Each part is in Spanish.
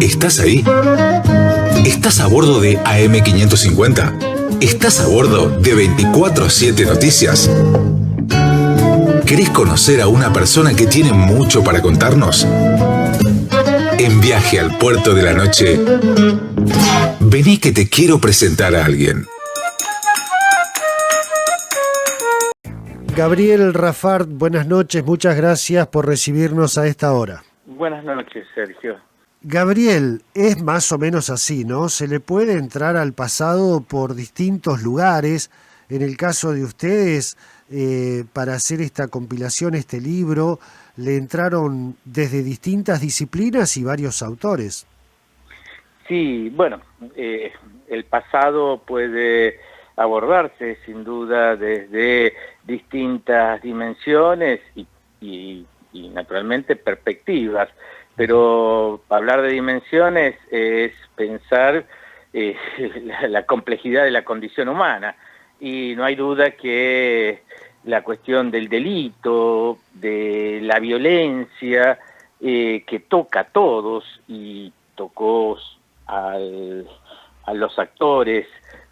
¿Estás ahí? ¿Estás a bordo de AM550? ¿Estás a bordo de 24/7 Noticias? ¿Querés conocer a una persona que tiene mucho para contarnos? En Viaje al Puerto de la Noche, vení que te quiero presentar a alguien. Gabriel Rafart, buenas noches, muchas gracias por recibirnos a esta hora. Buenas noches, Sergio. Gabriel, es más o menos así, ¿no? Se le puede entrar al pasado por distintos lugares. En el caso de ustedes, para hacer esta compilación, este libro, le entraron desde distintas disciplinas y varios autores. Sí, bueno, el pasado puede abordarse sin duda desde distintas dimensiones y naturalmente perspectivas, pero hablar de dimensiones es pensar la complejidad de la condición humana, y no hay duda que la cuestión del delito, de la violencia, que toca a todos y tocó a los actores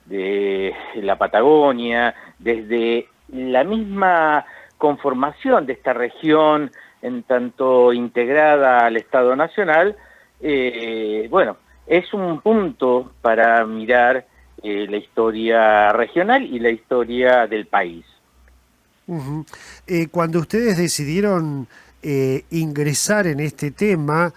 de la Patagonia, desde la misma conformación de esta región en tanto integrada al Estado Nacional, bueno, es un punto para mirar la historia regional y la historia del país. Uh-huh. Cuando ustedes decidieron ingresar en este tema,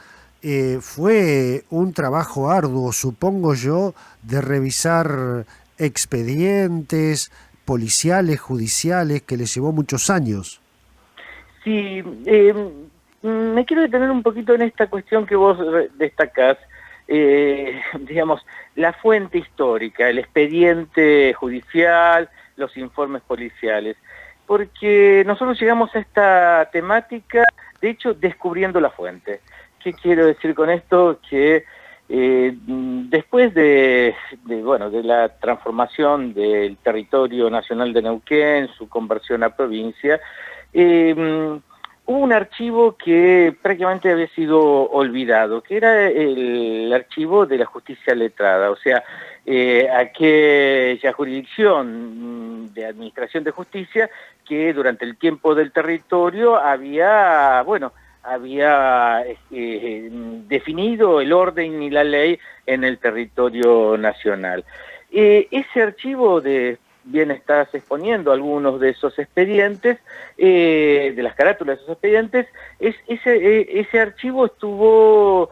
fue un trabajo arduo, supongo yo, de revisar expedientes policiales, judiciales, que les llevó muchos años. Sí, me quiero detener un poquito en esta cuestión que vos destacás, digamos, la fuente histórica, el expediente judicial, los informes policiales, porque nosotros llegamos a esta temática, de hecho, descubriendo la fuente. ¿Qué quiero decir con esto? Que después de la transformación del territorio nacional de Neuquén, su conversión a provincia, hubo un archivo que prácticamente había sido olvidado, que era el archivo de la justicia letrada, o sea, aquella jurisdicción de administración de justicia que durante el tiempo del territorio había definido el orden y la ley en el territorio nacional. Ese archivo bien estás exponiendo algunos de esos expedientes, de las carátulas de esos expedientes, ese archivo estuvo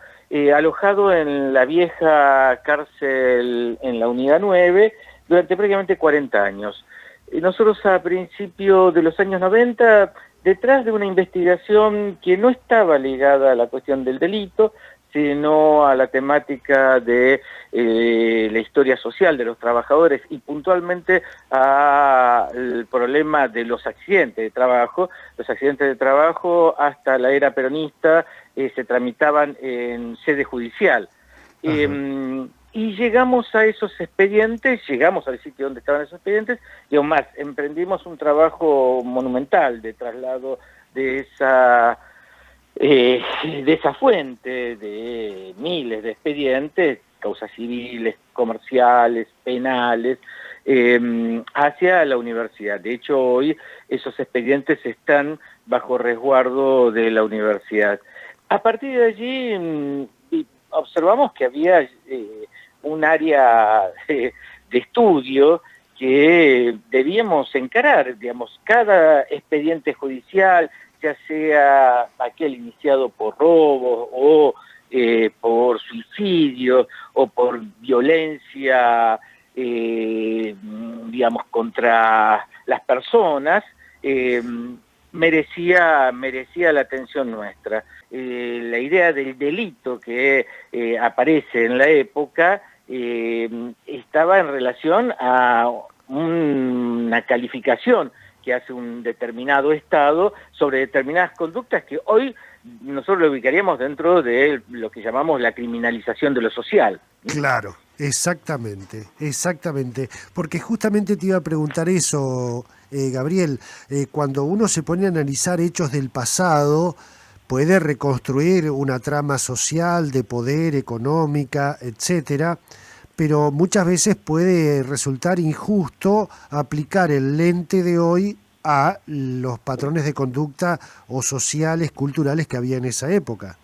alojado en la vieja cárcel en la Unidad 9 durante prácticamente 40 años. Nosotros a principios de los años 90, detrás de una investigación que no estaba ligada a la cuestión del delito, sino a la temática de la historia social de los trabajadores y puntualmente al problema de los accidentes de trabajo. Los accidentes de trabajo hasta la era peronista se tramitaban en sede judicial. Y llegamos a esos expedientes, llegamos al sitio donde estaban esos expedientes, y aún más, emprendimos un trabajo monumental de traslado de esa fuente de miles de expedientes, causas civiles, comerciales, penales, hacia la universidad. De hecho, hoy esos expedientes están bajo resguardo de la universidad. A partir de allí observamos que había un área de estudio que debíamos encarar, digamos, cada expediente judicial, ya sea aquel iniciado por robo o por suicidio o por violencia, digamos, contra las personas, merecía la atención nuestra. La idea del delito que aparece en la época estaba en relación a una calificación que hace un determinado Estado sobre determinadas conductas que hoy nosotros lo ubicaríamos dentro de lo que llamamos la criminalización de lo social. Claro, exactamente, porque justamente te iba a preguntar eso, Gabriel, cuando uno se pone a analizar hechos del pasado, puede reconstruir una trama social, de poder, económica, etcétera, pero muchas veces puede resultar injusto aplicar el lente de hoy a los patrones de conducta o sociales, culturales que había en esa época.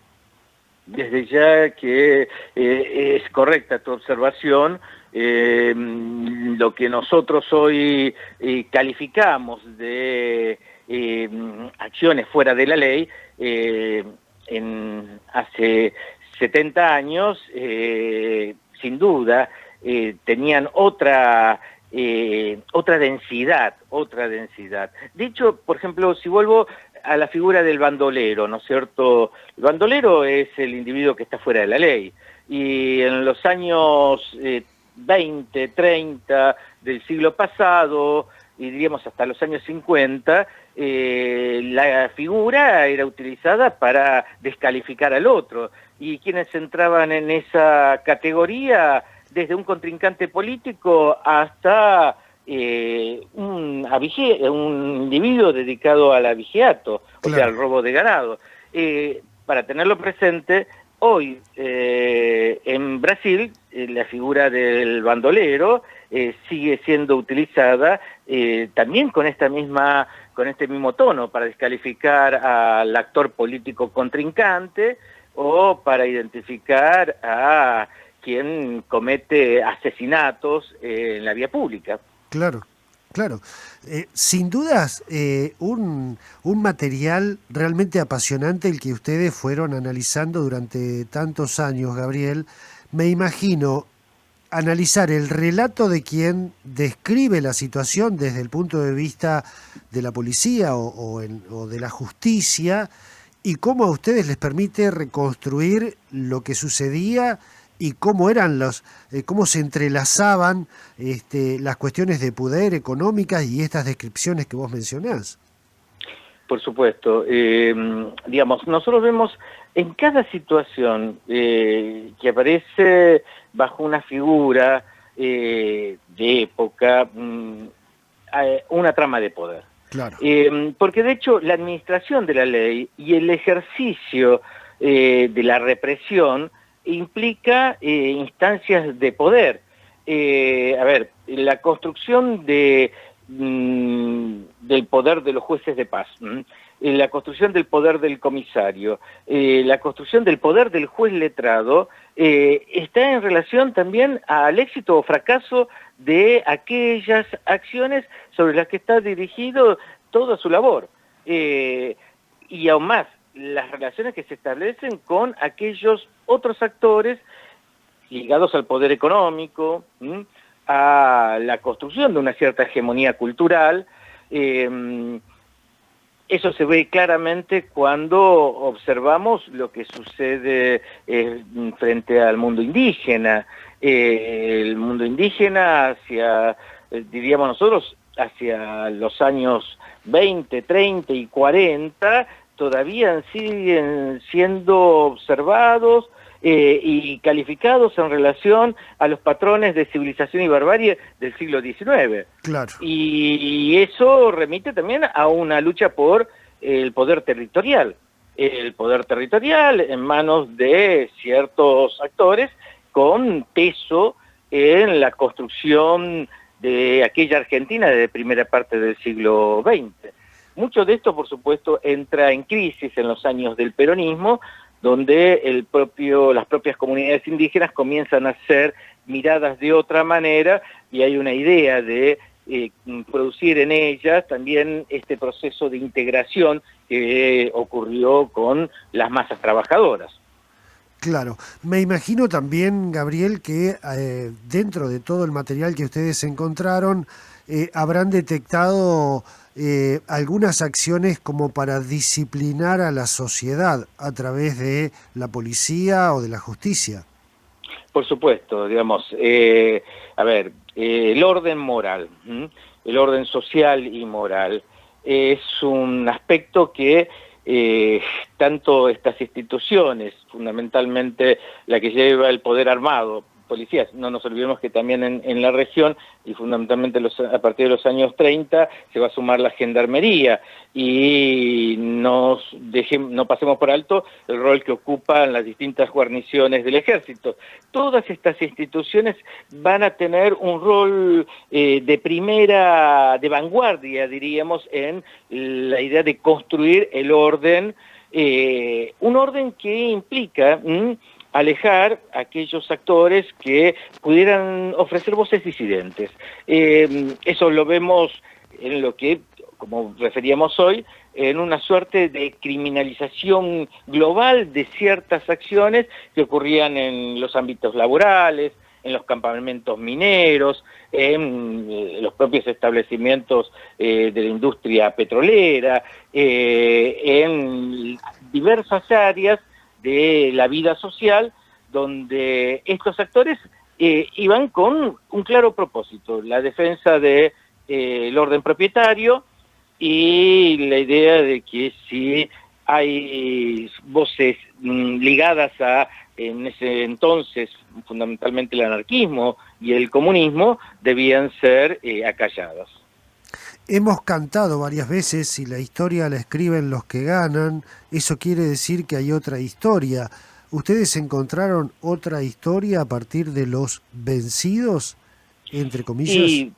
Desde ya que es correcta tu observación. Lo que nosotros hoy calificamos de acciones fuera de la ley, hace 70 años, sin duda, tenían otra densidad. De hecho, por ejemplo, si vuelvo a la figura del bandolero, ¿no es cierto? El bandolero es el individuo que está fuera de la ley, y en los años 20, 30 del siglo pasado, y diríamos hasta los años 50, la figura era utilizada para descalificar al otro, y quienes entraban en esa categoría, desde un contrincante político hasta un individuo dedicado al abigeato, claro, o sea, al robo de ganado. Para tenerlo presente, hoy en Brasil la figura del bandolero sigue siendo utilizada también con este mismo tono, para descalificar al actor político contrincante o para identificar a quien comete asesinatos en la vía pública. Claro, claro. Sin dudas, un material realmente apasionante el que ustedes fueron analizando durante tantos años, Gabriel. Me imagino analizar el relato de quien describe la situación desde el punto de vista de la policía o de la justicia, y cómo a ustedes les permite reconstruir lo que sucedía y cómo eran cómo se entrelazaban las cuestiones de poder económicas y estas descripciones que vos mencionás. Por supuesto. Digamos, nosotros vemos en cada situación que aparece bajo una figura de época una trama de poder. Claro. Porque de hecho la administración de la ley y el ejercicio de la represión implica instancias de poder. La construcción del poder de los jueces de paz, la construcción del poder del comisario, la construcción del poder del juez letrado, está en relación también al éxito o fracaso de aquellas acciones sobre las que está dirigido toda su labor. Y aún más, las relaciones que se establecen con aquellos otros actores ligados al poder económico, a la construcción de una cierta hegemonía cultural. Eso se ve claramente cuando observamos lo que sucede frente al mundo indígena. El mundo indígena diríamos nosotros, hacia los años 20, 30 y 40, todavía siguen siendo observados y calificados en relación a los patrones de civilización y barbarie del siglo XIX. Claro. Y eso remite también a una lucha por el poder territorial. El poder territorial en manos de ciertos actores con peso en la construcción de aquella Argentina de primera parte del siglo XX. Mucho de esto, por supuesto, entra en crisis en los años del peronismo, donde las propias comunidades indígenas comienzan a ser miradas de otra manera, y hay una idea de producir en ellas también este proceso de integración que ocurrió con las masas trabajadoras. Claro, me imagino también, Gabriel, que dentro de todo el material que ustedes encontraron, habrán detectado algunas acciones como para disciplinar a la sociedad a través de la policía o de la justicia. Por supuesto, digamos, el orden moral, el orden social y moral, es un aspecto que tanto estas instituciones, fundamentalmente la que lleva el poder armado, policías. No nos olvidemos que también en la región, y fundamentalmente a partir de los años 30, se va a sumar la gendarmería, y no pasemos por alto el rol que ocupan las distintas guarniciones del ejército. Todas estas instituciones van a tener un rol de vanguardia, diríamos, en la idea de construir el orden, un orden que implica alejar a aquellos actores que pudieran ofrecer voces disidentes. Eso lo vemos en lo que, como referíamos hoy, en una suerte de criminalización global de ciertas acciones que ocurrían en los ámbitos laborales, en los campamentos mineros, en los propios establecimientos de la industria petrolera, en diversas áreas de la vida social, donde estos actores iban con un claro propósito: la defensa del orden propietario, y la idea de que si hay voces ligadas a, en ese entonces, fundamentalmente el anarquismo y el comunismo, debían ser acalladas. Hemos cantado varias veces: si la historia la escriben los que ganan, eso quiere decir que hay otra historia. ¿Ustedes encontraron otra historia a partir de los vencidos, entre comillas?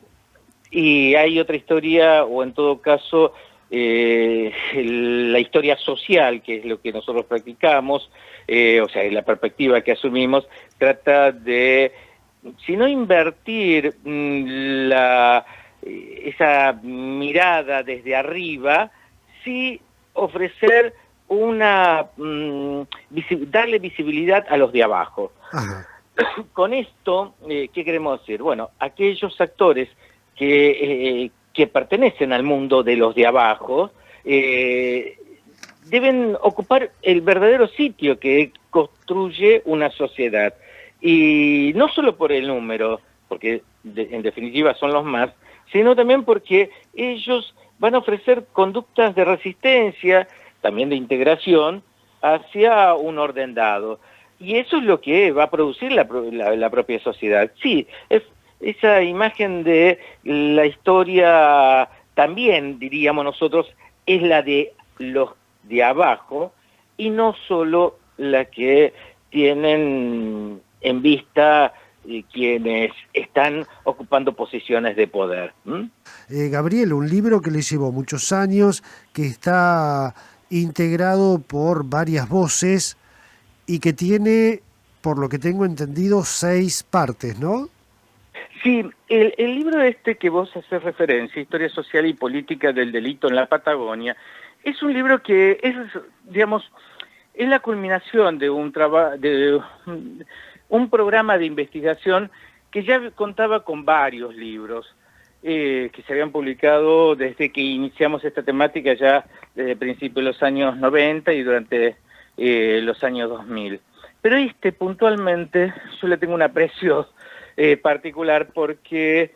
Y hay otra historia, o en todo caso, la historia social, que es lo que nosotros practicamos, o sea, la perspectiva que asumimos, trata de, si no invertir esa mirada desde arriba, sí ofrecer darle visibilidad a los de abajo. Ajá. Con esto, ¿qué queremos decir? Bueno, aquellos actores que pertenecen al mundo de los de abajo deben ocupar el verdadero sitio que construye una sociedad. Y no solo por el número, porque en definitiva son los más, sino también porque ellos van a ofrecer conductas de resistencia, también de integración, hacia un orden dado. Y eso es lo que va a producir la propia sociedad. Sí, esa imagen de la historia también, diríamos nosotros, es la de los de abajo, y no solo la que tienen en vista quienes están ocupando posiciones de poder. Gabriel, un libro que le llevó muchos años, que está integrado por varias voces y que tiene, por lo que tengo entendido, 6 partes, ¿no? Sí, el libro que vos haces referencia, Historia Social y Política del Delito en la Patagonia, es un libro que es, digamos, es la culminación de un programa de investigación que ya contaba con varios libros que se habían publicado desde que iniciamos esta temática, ya desde principios de los años 90 y durante los años 2000. Pero puntualmente yo le tengo un aprecio particular, porque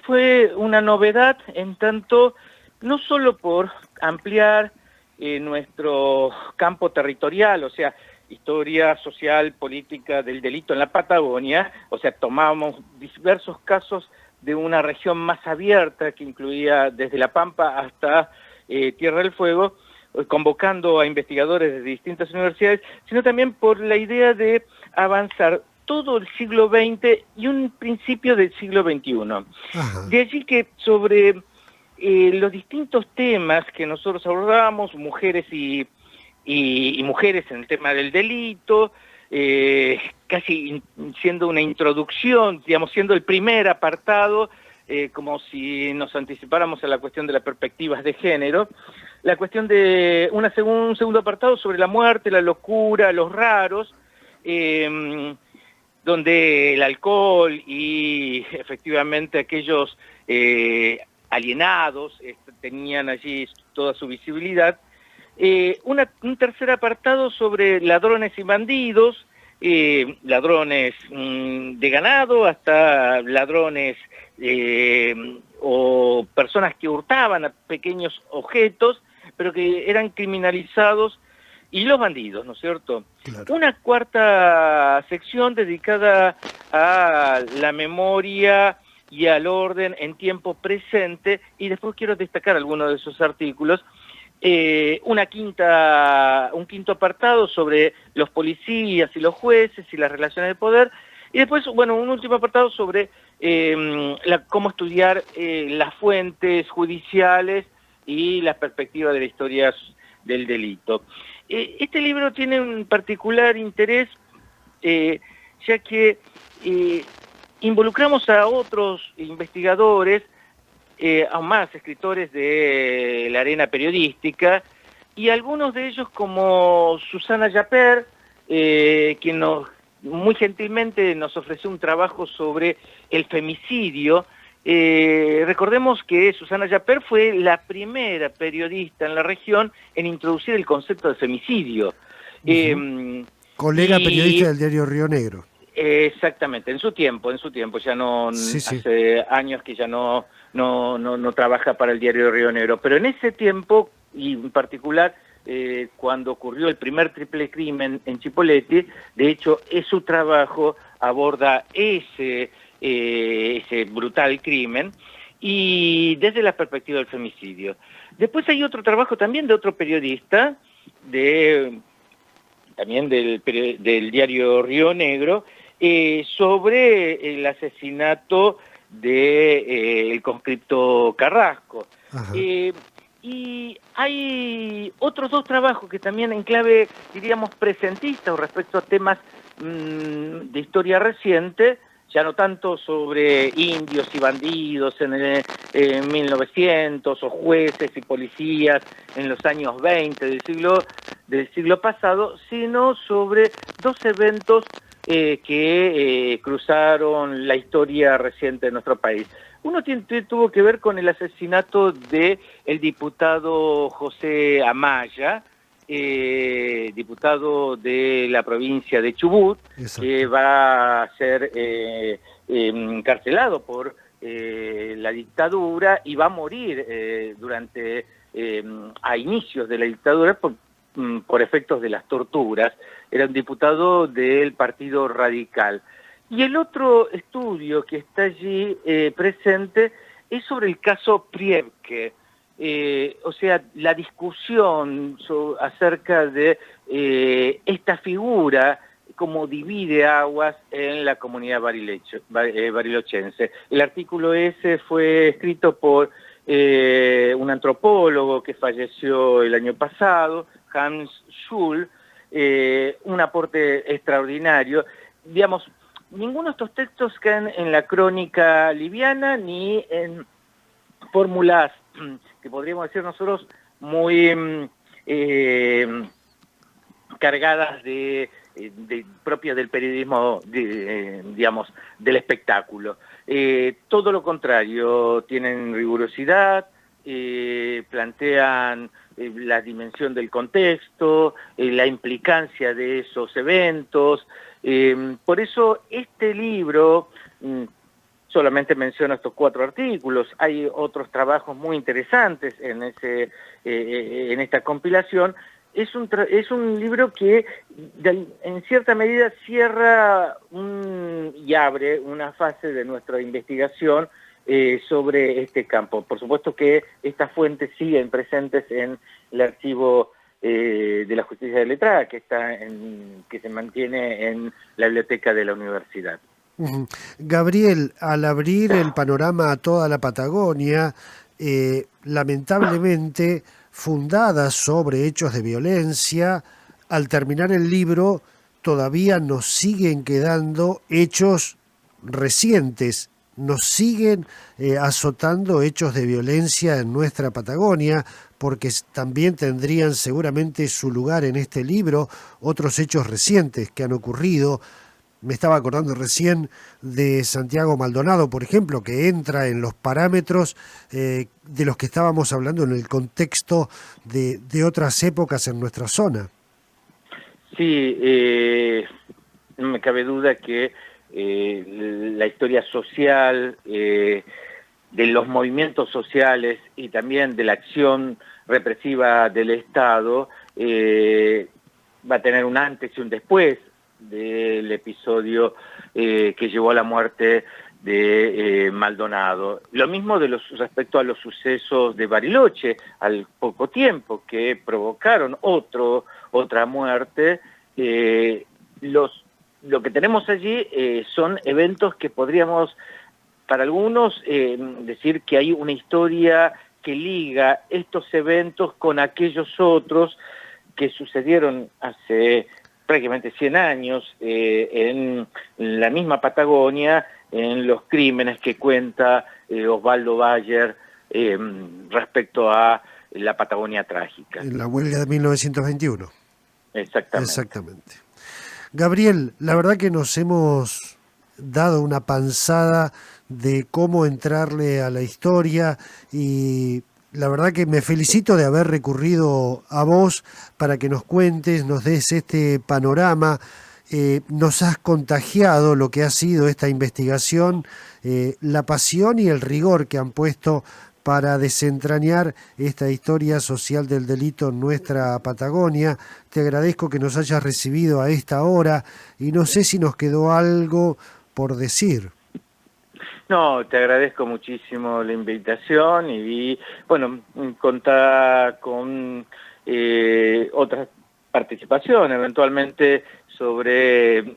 fue una novedad en tanto, no solo por ampliar nuestro campo territorial, o sea, historia social, política del delito en la Patagonia, o sea, tomamos diversos casos de una región más abierta que incluía desde La Pampa hasta Tierra del Fuego, convocando a investigadores de distintas universidades, sino también por la idea de avanzar todo el siglo XX y un principio del siglo XXI. Ajá. De allí que sobre los distintos temas que nosotros abordábamos, mujeres y mujeres en el tema del delito, casi siendo una introducción, digamos, siendo el primer apartado, como si nos anticipáramos a la cuestión de las perspectivas de género, la cuestión de un segundo apartado sobre la muerte, la locura, los raros, donde el alcohol y efectivamente aquellos alienados tenían allí toda su visibilidad. Un tercer apartado sobre ladrones y bandidos, ladrones de ganado hasta ladrones o personas que hurtaban a pequeños objetos, pero que eran criminalizados y los bandidos, ¿no es cierto? Claro. Una cuarta sección dedicada a la memoria y al orden en tiempo presente, y después quiero destacar algunos de esos artículos. Un quinto apartado sobre los policías y los jueces y las relaciones de poder, y después, bueno, un último apartado sobre cómo estudiar las fuentes judiciales y las perspectivas de la historia del delito. Este libro tiene un particular interés, ya que involucramos a otros investigadores, a más escritores de la arena periodística, y algunos de ellos como Susana Yaper, quien muy gentilmente nos ofreció un trabajo sobre el femicidio. Recordemos que Susana Yaper fue la primera periodista en la región en introducir el concepto de femicidio. Colega periodista del diario Río Negro. Exactamente, en su tiempo, ya no, Sí. hace años que ya no trabaja para el diario Río Negro, pero en ese tiempo, y en particular cuando ocurrió el primer triple crimen en Chipoleti, de hecho su trabajo aborda ese brutal crimen, y desde la perspectiva del femicidio. Después hay otro trabajo también de otro periodista, también del diario Río Negro, sobre el asesinato del conscripto Carrasco. Y hay otros dos trabajos que también en clave, diríamos, presentista o respecto a temas de historia reciente, ya no tanto sobre indios y bandidos en 1900, o jueces y policías en los años 20 del siglo pasado, sino sobre dos eventos que cruzaron la historia reciente de nuestro país. Uno tuvo que ver con el asesinato del diputado José Amaya, diputado de la provincia de Chubut. Exacto. Que va a ser encarcelado por la dictadura y va a morir a inicios de la dictadura por efectos de las torturas. Era un diputado del Partido Radical. Y el otro estudio que está allí presente es sobre el caso Priebke, o sea, la discusión acerca de esta figura, cómo divide aguas en la comunidad barilochense. El artículo ese fue escrito por un antropólogo que falleció el año pasado, Hans Schul, un aporte extraordinario. Digamos, ninguno de estos textos caen en la crónica liviana ni en fórmulas que podríamos decir nosotros muy cargadas propias del periodismo, digamos, del espectáculo. Todo lo contrario, tienen rigurosidad, plantean la dimensión del contexto, la implicancia de esos eventos. Por eso este libro, solamente menciono estos 4 artículos, hay otros trabajos muy interesantes en esta compilación. Es un libro que en cierta medida cierra y abre una fase de nuestra investigación sobre este campo. Por supuesto que estas fuentes siguen presentes en el archivo de la Justicia de Letrada, que se mantiene en la biblioteca de la universidad. Gabriel, al abrir el panorama a toda la Patagonia, lamentablemente fundada sobre hechos de violencia, al terminar el libro todavía nos siguen quedando hechos recientes, nos siguen azotando hechos de violencia en nuestra Patagonia, porque también tendrían seguramente su lugar en este libro otros hechos recientes que han ocurrido. Me estaba acordando recién de Santiago Maldonado, por ejemplo, que entra en los parámetros de los que estábamos hablando en el contexto de otras épocas en nuestra zona. Sí, no me cabe duda que la historia social, de los movimientos sociales y también de la acción represiva del Estado, va a tener un antes y un después del episodio que llevó a la muerte de Maldonado. Lo mismo respecto a los sucesos de Bariloche, al poco tiempo, que provocaron otra muerte. Lo que tenemos allí son eventos que podríamos, para algunos, decir que hay una historia que liga estos eventos con aquellos otros que sucedieron hace prácticamente 100 años en la misma Patagonia, en los crímenes que cuenta Osvaldo Bayer respecto a la Patagonia trágica. En la huelga de 1921. Exactamente. Gabriel, la verdad que nos hemos dado una panzada de cómo entrarle a la historia y la verdad que me felicito de haber recurrido a vos para que nos cuentes, nos des este panorama. Nos has contagiado lo que ha sido esta investigación, la pasión y el rigor que han puesto para desentrañar esta historia social del delito en nuestra Patagonia. Te agradezco que nos hayas recibido a esta hora y no sé si nos quedó algo por decir. No, te agradezco muchísimo la invitación y bueno, contar con otra participación eventualmente sobre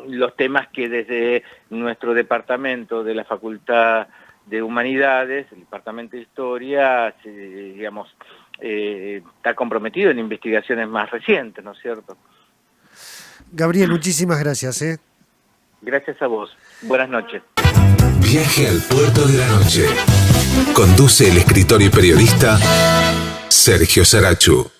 los temas que desde nuestro departamento de la Facultad de Humanidades, el Departamento de Historia, digamos, está comprometido en investigaciones más recientes, ¿no es cierto? Gabriel, muchísimas gracias. Gracias a vos. Buenas noches. Viaje al puerto de la noche. Conduce el escritor y periodista Sergio Sarachu.